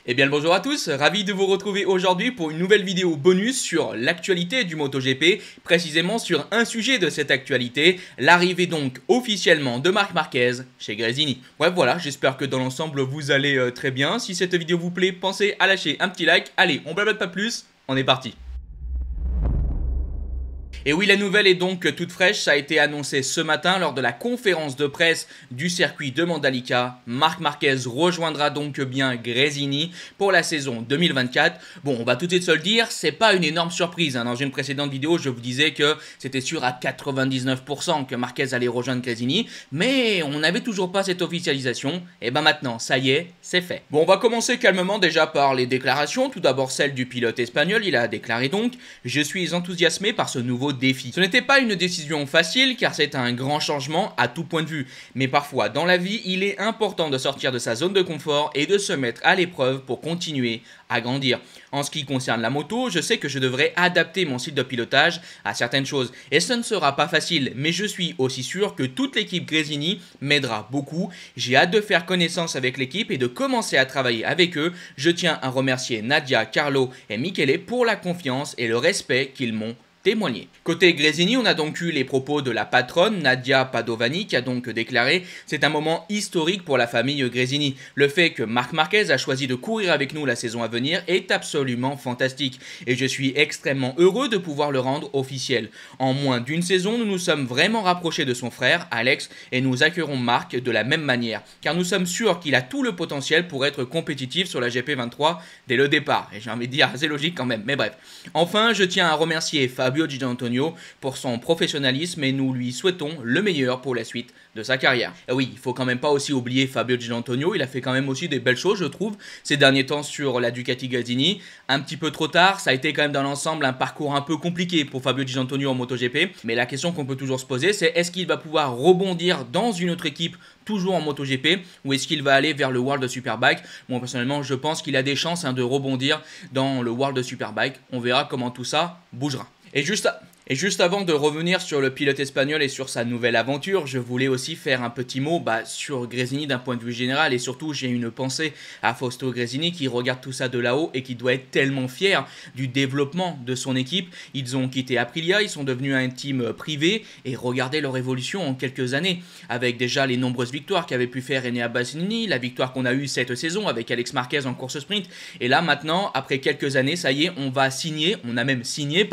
Eh bien le bonjour à tous, ravi de vous retrouver aujourd'hui pour une nouvelle vidéo bonus sur l'actualité du MotoGP, précisément sur un sujet de cette actualité, l'arrivée donc officiellement de Marc Marquez chez Gresini. Bref voilà, j'espère que dans l'ensemble vous allez très bien, si cette vidéo vous plaît, pensez à lâcher un petit like, allez on blablate pas plus, on est parti. Et oui, la nouvelle est donc toute fraîche, ça a été annoncé ce matin lors de la conférence de presse du circuit de Mandalika. Marc Marquez rejoindra donc bien Gresini pour la saison 2024. Bon, on va tout de suite se le dire, c'est pas une énorme surprise. Dans une précédente vidéo, je vous disais que c'était sûr à 99% que Marquez allait rejoindre Gresini, mais on n'avait toujours pas cette officialisation. Et ben maintenant, ça y est, c'est fait. Bon, on va commencer calmement déjà par les déclarations. Tout d'abord celle du pilote espagnol, il a déclaré donc « Je suis enthousiasmé par ce nouveau défi. Ce n'était pas une décision facile car c'est un grand changement à tout point de vue. Mais parfois dans la vie, il est important de sortir de sa zone de confort et de se mettre à l'épreuve pour continuer à grandir. En ce qui concerne la moto, je sais que je devrais adapter mon style de pilotage à certaines choses. Et ce ne sera pas facile, mais je suis aussi sûr que toute l'équipe Gresini m'aidera beaucoup. J'ai hâte de faire connaissance avec l'équipe et de commencer à travailler avec eux. Je tiens à remercier Nadia, Carlo et Michele pour la confiance et le respect qu'ils m'ont témoigné. Côté Gresini, on a donc eu les propos de la patronne Nadia Padovani qui a donc déclaré « C'est un moment historique pour la famille Gresini. Le fait que Marc Marquez a choisi de courir avec nous la saison à venir est absolument fantastique et je suis extrêmement heureux de pouvoir le rendre officiel. En moins d'une saison, nous nous sommes vraiment rapprochés de son frère, Alex, et nous accueillerons Marc de la même manière, car nous sommes sûrs qu'il a tout le potentiel pour être compétitif sur la GP23 dès le départ. » Et j'ai envie de dire, c'est logique quand même, mais bref. Enfin, je tiens à remercier Fabio Di Giannantonio pour son professionnalisme et nous lui souhaitons le meilleur pour la suite de sa carrière. Et oui, il faut quand même pas aussi oublier Fabio Di Giannantonio, il a fait quand même aussi des belles choses je trouve ces derniers temps sur la Ducati Gresini. Un petit peu trop tard, ça a été quand même dans l'ensemble un parcours un peu compliqué pour Fabio Di Giannantonio en MotoGP, mais la question qu'on peut toujours se poser c'est est-ce qu'il va pouvoir rebondir dans une autre équipe toujours en MotoGP ou est-ce qu'il va aller vers le World Superbike? Moi personnellement je pense qu'il a des chances de rebondir dans le World Superbike, on verra comment tout ça bougera. Et juste avant de revenir sur le pilote espagnol et sur sa nouvelle aventure, je voulais aussi faire un petit mot sur Gresini d'un point de vue général et surtout j'ai une pensée à Fausto Gresini qui regarde tout ça de là-haut et qui doit être tellement fier du développement de son équipe. Ils ont quitté Aprilia, ils sont devenus un team privé et regardez leur évolution en quelques années avec déjà les nombreuses victoires qu'avait pu faire Enea Bastianini, la victoire qu'on a eue cette saison avec Alex Marquez en course sprint et là maintenant après quelques années ça y est on a même signé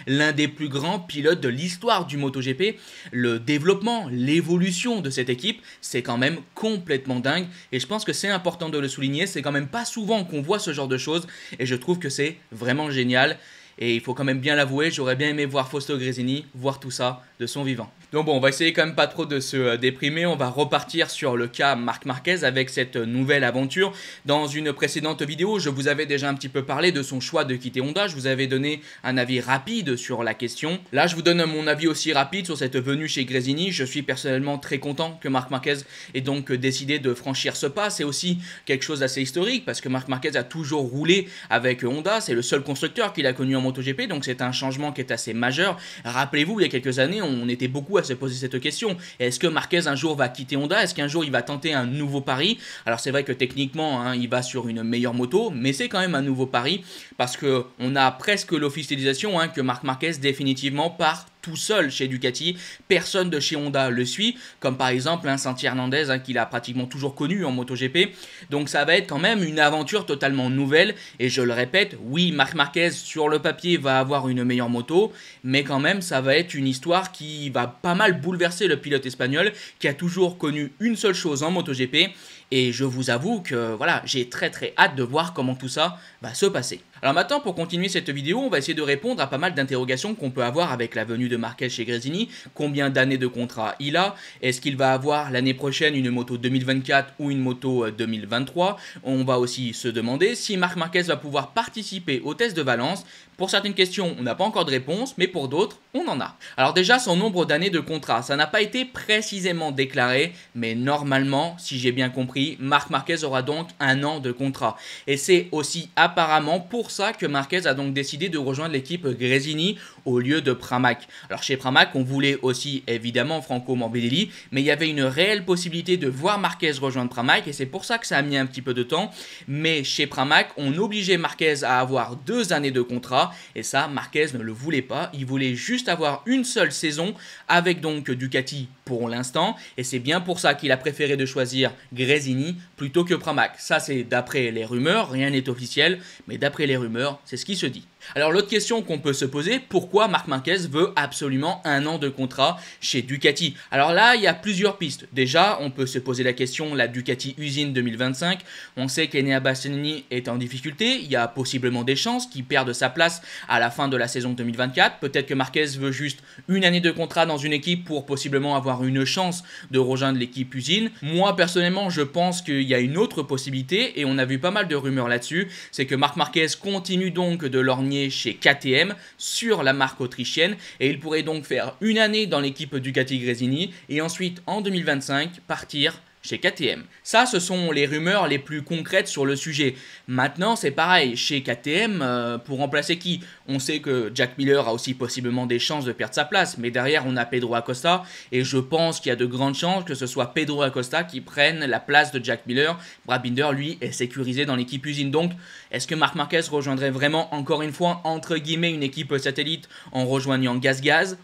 l'un des plus grands pilotes de l'histoire du MotoGP. Le développement, l'évolution de cette équipe, c'est quand même complètement dingue et je pense que c'est important de le souligner, c'est quand même pas souvent qu'on voit ce genre de choses et je trouve que c'est vraiment génial. Et il faut quand même bien l'avouer, j'aurais bien aimé voir Fausto Gresini, voir tout ça de son vivant. Donc bon, on va essayer quand même pas trop de se déprimer, on va repartir sur le cas Marc Marquez avec cette nouvelle aventure. Dans une précédente vidéo, je vous avais déjà un petit peu parlé de son choix de quitter Honda, je vous avais donné un avis rapide sur la question. Là, je vous donne mon avis aussi rapide sur cette venue chez Gresini. Je suis personnellement très content que Marc Marquez ait donc décidé de franchir ce pas. C'est aussi quelque chose d'assez historique parce que Marc Marquez a toujours roulé avec Honda, c'est le seul constructeur qu'il a connu en MotoGP, donc c'est un changement qui est assez majeur. Rappelez-vous, il y a quelques années, on était beaucoup à se poser cette question. Est-ce que Marquez un jour va quitter Honda? Est-ce qu'un jour il va tenter un nouveau pari? Alors c'est vrai que techniquement, il va sur une meilleure moto, mais c'est quand même un nouveau pari parce qu'on a presque l'officialisation que Marc Marquez définitivement part tout seul chez Ducati, personne de chez Honda le suit, comme par exemple Santi Hernandez qu'il a pratiquement toujours connu en MotoGP, donc ça va être quand même une aventure totalement nouvelle, et je le répète, oui Marc Marquez sur le papier va avoir une meilleure moto, mais quand même ça va être une histoire qui va pas mal bouleverser le pilote espagnol, qui a toujours connu une seule chose en MotoGP, et je vous avoue que voilà, j'ai très hâte de voir comment tout ça va se passer. Alors maintenant, pour continuer cette vidéo, on va essayer de répondre à pas mal d'interrogations qu'on peut avoir avec la venue de Marquez chez Gresini. Combien d'années de contrat il a? Est-ce qu'il va avoir l'année prochaine une moto 2024 ou une moto 2023? On va aussi se demander si Marc Marquez va pouvoir participer au test de Valence. Pour certaines questions, on n'a pas encore de réponse, mais pour d'autres, on en a. Alors déjà, son nombre d'années de contrat, ça n'a pas été précisément déclaré, mais normalement, si j'ai bien compris, Marc Marquez aura donc 1 an de contrat. Et c'est aussi apparemment pour ça que Marquez a donc décidé de rejoindre l'équipe Gresini au lieu de Pramac. Alors chez Pramac, on voulait aussi évidemment Franco Morbidelli, mais il y avait une réelle possibilité de voir Marquez rejoindre Pramac et c'est pour ça que ça a mis un petit peu de temps. Mais chez Pramac, on obligeait Marquez à avoir 2 années de contrat et ça, Marquez ne le voulait pas. Il voulait juste avoir une seule saison avec donc Ducati pour l'instant et c'est bien pour ça qu'il a préféré de choisir Gresini plutôt que Pramac. Ça, c'est d'après les rumeurs, rien n'est officiel, mais d'après les rumeurs, c'est ce qui se dit. Alors l'autre question qu'on peut se poser, pourquoi Marc Marquez veut absolument 1 an de contrat chez Ducati? Alors là, il y a plusieurs pistes. Déjà, on peut se poser la question, la Ducati Usine 2025, on sait qu'Enea Bastianini est en difficulté, il y a possiblement des chances qu'il perde sa place à la fin de la saison 2024, peut-être que Marquez veut juste 1 année de contrat dans une équipe pour possiblement avoir une chance de rejoindre l'équipe Usine. Moi personnellement, je pense qu'il y a une autre possibilité et on a vu pas mal de rumeurs là-dessus, c'est que Marc Marquez continue donc de lorgner chez KTM sur la marque autrichienne et il pourrait donc faire 1 année dans l'équipe Ducati Gresini et ensuite en 2025 partir chez KTM. Ça, ce sont les rumeurs les plus concrètes sur le sujet. Maintenant, c'est pareil, chez KTM, pour remplacer qui? On sait que Jack Miller a aussi possiblement des chances de perdre sa place, mais derrière, on a Pedro Acosta, et je pense qu'il y a de grandes chances que ce soit Pedro Acosta qui prenne la place de Jack Miller. Brad Binder, lui, est sécurisé dans l'équipe Usine. Donc, est-ce que Marc Marquez rejoindrait vraiment, encore une fois, entre guillemets, une équipe satellite en rejoignant Gaz?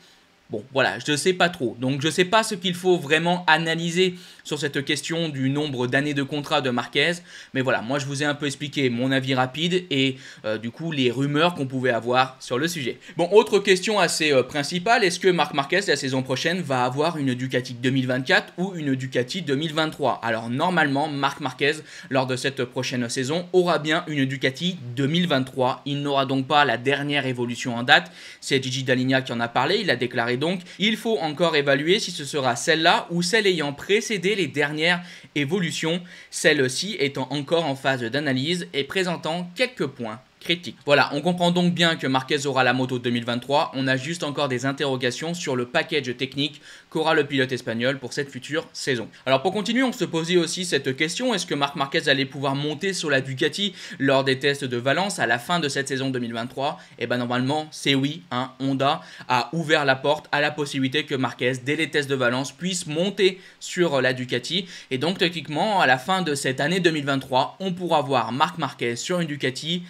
Bon, voilà, je ne sais pas trop. Donc, je ne sais pas ce qu'il faut vraiment analyser sur cette question du nombre d'années de contrat de Marquez. Mais voilà, moi, je vous ai un peu expliqué mon avis rapide et du coup, les rumeurs qu'on pouvait avoir sur le sujet. Bon, autre question assez principale. Est-ce que Marc Marquez, la saison prochaine, va avoir une Ducati 2024 ou une Ducati 2023? Alors, normalement, Marc Marquez, lors de cette prochaine saison, aura bien une Ducati 2023. Il n'aura donc pas la dernière évolution en date. C'est Gigi Dall'Igna qui en a parlé. Il a déclaré donc, il faut encore évaluer si ce sera celle-là ou celle ayant précédé les dernières évolutions, celle-ci étant encore en phase d'analyse et présentant quelques points critique. Voilà, on comprend donc bien que Marquez aura la moto 2023, on a juste encore des interrogations sur le package technique qu'aura le pilote espagnol pour cette future saison. Alors pour continuer, on se posait aussi cette question, est-ce que Marc Marquez allait pouvoir monter sur la Ducati lors des tests de Valence à la fin de cette saison 2023? Et ben normalement c'est oui, Honda a ouvert la porte à la possibilité que Marquez, dès les tests de Valence, puisse monter sur la Ducati et donc techniquement à la fin de cette année 2023, on pourra voir Marc Marquez sur une Ducati.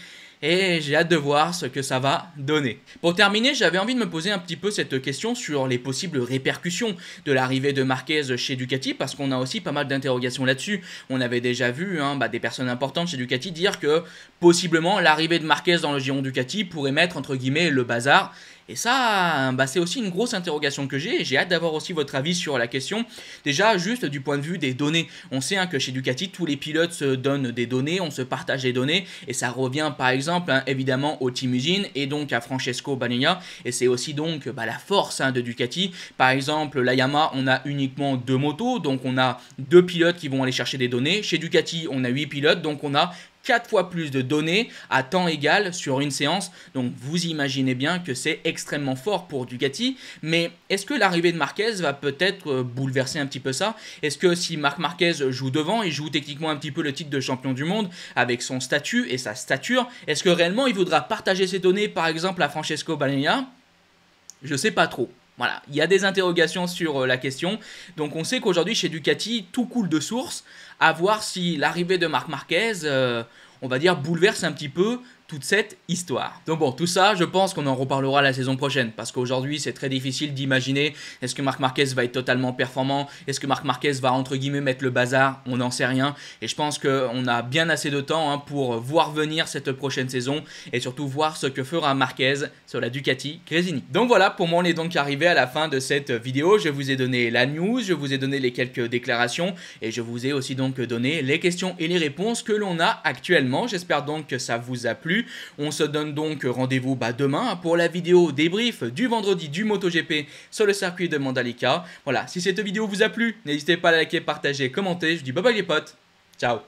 Et j'ai hâte de voir ce que ça va donner. Pour terminer, j'avais envie de me poser un petit peu cette question sur les possibles répercussions de l'arrivée de Marquez chez Ducati, parce qu'on a aussi pas mal d'interrogations là-dessus. On avait déjà vu des personnes importantes chez Ducati dire que possiblement l'arrivée de Marquez dans le giron Ducati pourrait mettre entre guillemets le bazar. Et ça, c'est aussi une grosse interrogation que j'ai hâte d'avoir aussi votre avis sur la question. Déjà, juste du point de vue des données. On sait que chez Ducati, tous les pilotes se donnent des données, on se partage des données, et ça revient par exemple évidemment au Team Usine et donc à Francesco Bagnaia, et c'est aussi donc la force de Ducati. Par exemple, la Yamaha, on a uniquement 2 motos, donc on a 2 pilotes qui vont aller chercher des données. Chez Ducati, on a 8 pilotes, donc on a 4 fois plus de données à temps égal sur une séance. Donc vous imaginez bien que c'est extrêmement fort pour Ducati. Mais est-ce que l'arrivée de Marquez va peut-être bouleverser un petit peu ça? Est-ce que si Marc Marquez joue devant, il joue techniquement un petit peu le titre de champion du monde avec son statut et sa stature, est-ce que réellement il voudra partager ses données par exemple à Francesco Bagnaia? Je sais pas trop. Voilà, il y a des interrogations sur la question. Donc on sait qu'aujourd'hui chez Ducati, tout coule de source. À voir si l'arrivée de Marc Marquez, on va dire, bouleverse un petit peu toute cette histoire. Donc bon, tout ça, je pense qu'on en reparlera la saison prochaine, parce qu'aujourd'hui, c'est très difficile d'imaginer, est-ce que Marc Marquez va être totalement performant, est-ce que Marc Marquez va entre guillemets mettre le bazar, on n'en sait rien, et je pense qu'on a bien assez de temps pour voir venir cette prochaine saison, et surtout voir ce que fera Marquez sur la Ducati Gresini. Donc voilà, pour moi, on est donc arrivé à la fin de cette vidéo, je vous ai donné la news, je vous ai donné les quelques déclarations, et je vous ai aussi donc donné les questions et les réponses que l'on a actuellement. J'espère donc que ça vous a plu. On se donne donc rendez-vous demain pour la vidéo débrief du vendredi du MotoGP sur le circuit de Mandalika. Voilà, si cette vidéo vous a plu, n'hésitez pas à liker, partager, commenter. Je dis bye bye les potes, ciao.